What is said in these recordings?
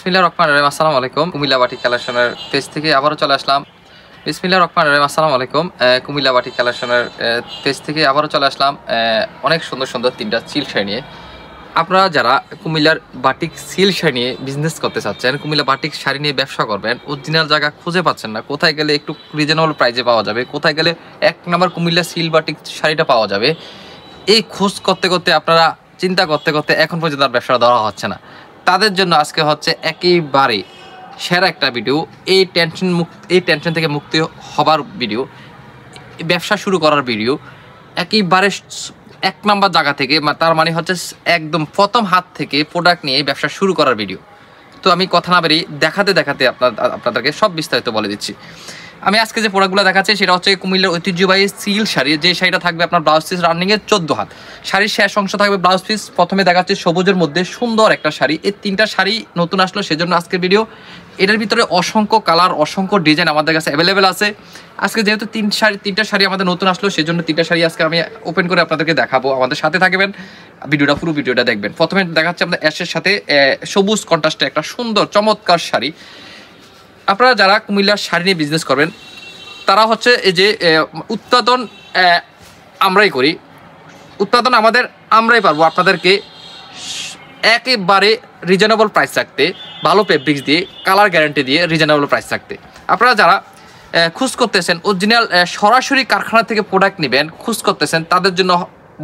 বিসমিল্লাহির রহমানির রহিম। আসসালামু আলাইকুম। কুমিল্লা বাটিক কালেকশনের পেজ থেকে আবারও চলে আসলাম। বিসমিল্লাহির রহমানির রহিম। আসসালামু আলাইকুম। কুমিল্লা বাটিক কালেকশনের পেজ থেকে আবারও চলে আসলাম অনেক সুন্দর সুন্দর তিনটা সিল্ক শাড়ি নিয়ে। আপনারা যারা কুমিল্লার বাটিক সিল্ক শাড়ি নিয়ে বিজনেস করতে চাচ্ছেন, কুমিল্লা বাটিক শাড়ি নিয়ে ব্যবসা করবেন, অরিজিনাল জায়গা খুঁজে পাচ্ছেন না, কোথায় গেলে একটু রিজনেবল প্রাইসে পাওয়া যাবে, কোথায় গেলে এক নম্বর কুমিল্লা সিল্ক বাটিক শাড়িটা পাওয়া যাবে, এই খোঁজ করতে করতে আপনারা চিন্তা করতে করতে এখন পর্যন্ত আর ব্যবসা দেওয়া হচ্ছে না, তাদের জন্য আজকে হচ্ছে একেবারে সেরা একটা ভিডিও। এই টেনশন থেকে মুক্তি হবার ভিডিও, ব্যবসা শুরু করার ভিডিও, একেবারে এক নাম্বার জায়গা থেকে, তার মানে হচ্ছে একদম প্রথম হাত থেকে প্রোডাক্ট নিয়ে ব্যবসা শুরু করার ভিডিও। তো আমি কথা না বেরিয়ে দেখাতে দেখাতে আপনাদেরকে সব বিস্তারিত বলে দিচ্ছি। আমি আজকে যে প্রোডাক্টগুলো দেখাচ্ছি সেটা হচ্ছে কুমিল্লার ঐতিহ্যবাহী সিল্ক শাড়ি। যে শাড়িটা থাকবে আপনার ব্লাউজ পিস রানিংয়ে 14 হাত, শাড়ির শেষ অংশ থাকবে ব্লাউজ পিস। প্রথমে দেখাচ্ছে সবুজের মধ্যে সুন্দর একটা শাড়ি। এই তিনটা শাড়ি নতুন আসলো, সেজন্য আজকের ভিডিও। এটার ভিতরে অসংখ্য কালার, অসংখ্য ডিজাইন আমাদের কাছে অ্যাভেলেবেল আছে। আজকে যেহেতু তিনটা শাড়ি আমাদের নতুন আসলো, সেজন্য তিনটা শাড়ি আজকে আমি ওপেন করে আপনাদেরকে দেখাবো। আমাদের সাথে থাকবেন, পুরো ভিডিওটা দেখবেন। প্রথমে দেখাচ্ছে আমাদের অ্যাশের সাথে সবুজ কন্ট্রাস্টে একটা সুন্দর চমৎকার শাড়ি। আপনারা যারা কুমিল্লার শাড়ি নিয়ে বিজনেস করবেন, তারা হচ্ছে এই যে উৎপাদন আমরাই করি, উৎপাদন আমরাই পারবো আপনাদেরকে একেবারে রিজনেবল প্রাইস রাখতে, ভালো ফেব্রিক্স দিয়ে, কালার গ্যারান্টি দিয়ে রিজনেবল প্রাইস রাখতে। আপনারা যারা খোঁজ করতেছেন অরিজিনাল সরাসরি কারখানা থেকে প্রোডাক্ট নেবেন, খোঁজ করতেছেন, তাদের জন্য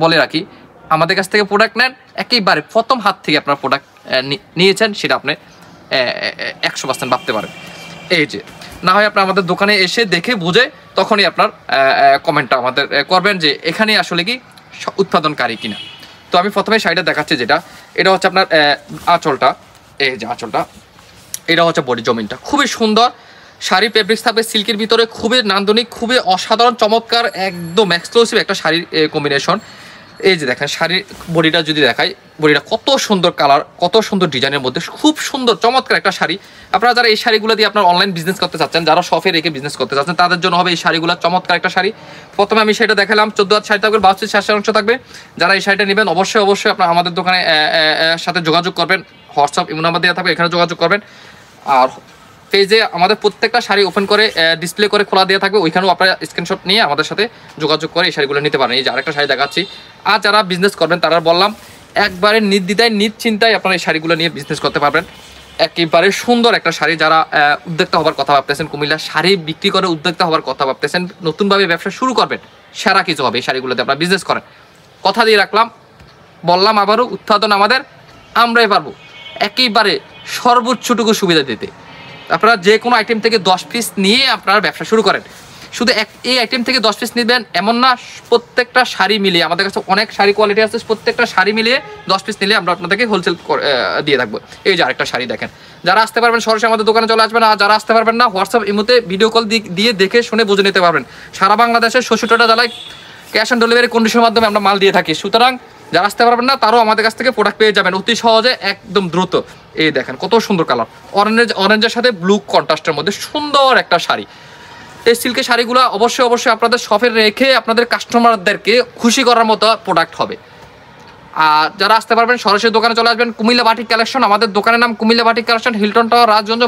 বলে রাখি, আমাদের কাছ থেকে প্রোডাক্ট নেন, একেবারে প্রথম হাত থেকে আপনার প্রোডাক্ট নিয়েছেন, সেটা আপনি 100% ভাবতে পারেন। এই যে না হয় আপনার আমাদের দোকানে এসে দেখে বুঝে তখনই আপনার কমেন্টটা আমাদের করবেন যে এখানে আসলে কি উৎপাদনকারী কিনা। তো আমি প্রথমে শাড়িটা দেখাচ্ছি, যেটা এটা হচ্ছে আপনার আঁচলটা, এই যে আঁচলটা, এটা হচ্ছে বডি জমিনটা, খুবই সুন্দর শাড়ি। ফেব্রিক্স থাকবে সিল্কের ভিতরে, খুবই নান্দনিক, খুবই অসাধারণ চমৎকার, একদম এক্সক্লুসিভ একটা শাড়ির কম্বিনেশন। এই যে দেখেন শাড়ির বডিটা যদি দেখাই, বডিটা কত সুন্দর কালার, কত সুন্দর ডিজাইনের মধ্যে খুব সুন্দর চমৎকার একটা শাড়ি। আপনারা যারা এই শাড়িগুলো দিয়ে আপনার অনলাইন বিজনেস করতে চাচ্ছেন, যারা শপে রেখে বিজনেস করতে চাচ্ছেন, তাদের জন্য হবে এই শাড়িগুলো চমৎকার একটা শাড়ি। প্রথমে আমি সেটা দেখালাম, 14 হাত শাড়ি থাকবে, বাউসের শেষের অংশ থাকবে। যারা এই শাড়িটা নেবেন অবশ্যই আপনার আমাদের দোকানে সাথে যোগাযোগ করবেন, হোয়াটসঅ্যাপ ইমো নাম্বার দেওয়া থাকবে, এখানে যোগাযোগ করবেন। আর পেজে আমাদের প্রত্যেকটা শাড়ি ওপেন করে ডিসপ্লে করে খোলা দেওয়া থাকবে, ওইখানেও আপনারা স্ক্রিনশট নিয়ে আমাদের সাথে যোগাযোগ করে এই শাড়িগুলো নিতে পারেন। এই যে আরেকটা শাড়ি দেখাচ্ছি। আর যারা বিজনেস করবেন তারা বললাম একবারে নির্দ্বিধায় নিশ্চিন্তায় আপনারা এই শাড়িগুলো নিয়ে বিজনেস করতে পারবেন। একেবারে সুন্দর একটা শাড়ি। যারা উদ্যোক্তা হবার কথা ভাবতেছেন, কুমিল্লার শাড়ি বিক্রি করে উদ্যোক্তা হবার কথা ভাবতেছেন, নতুনভাবে ব্যবসা শুরু করবেন, সেরা কিছু হবে এই শাড়িগুলোতে আপনারা বিজনেস করেন। কথা দিয়ে রাখলাম, বললাম আবারও, উৎপাদন আমরাই পারবো একেবারে সর্বোচ্চটুকু সুবিধা দিতে। আপনারা যে কোনো আইটেম থেকে 10 পিস নিয়ে আপনারা ব্যবসা শুরু করেন। শুধু এই আইটেম থেকে 10 পিস নেবেন এমন না, প্রত্যেকটা শাড়ি মিলিয়ে আমাদের কাছে অনেক শাড়ি কোয়ালিটি আছে, প্রত্যেকটা শাড়ি মিলিয়ে 10 পিস নিলে আমরা আপনাদেরকে হোলসেল দিয়ে থাকবো। এই যে আরেকটা শাড়ি দেখেন। যারা আসতে পারবেন সরাসরি আমাদের দোকানে চলে আসবেন, আর যারা আসতে পারবেন না হোয়াটসঅ্যাপ ইমোতে ভিডিও কল দিয়ে দেখে শুনে বুঝে নিতে পারবেন। সারা বাংলাদেশের 66টা জেলায় ক্যাশ অন ডেলিভারি কন্ডিশনের মাধ্যমে আমরা মাল দিয়ে থাকি। সুতরাং যারা আসতে পারবেন না তারাও আমাদের কাছ থেকে প্রোডাক্ট পেয়ে যাবেন অতি সহজে, একদম দ্রুত। এই দেখেন কত সুন্দর কালার, অরেঞ্জের সাথে ব্লু কন্ট্রাস্টের মধ্যে সুন্দর একটা শাড়ি। এই সিল্কের শাড়িগুলো অবশ্যই আপনাদের শপে রেখে আপনাদের কাস্টমারদেরকে খুশি করার মতো প্রোডাক্ট হবে। আর যারা আসতে পারবেন সরাসরি দোকানে চলে আসবেন, কুমিল্লা বাটিক কালেকশন। আমাদের দোকানের নাম Comilla batik collection, Hilton tower, Rajganj,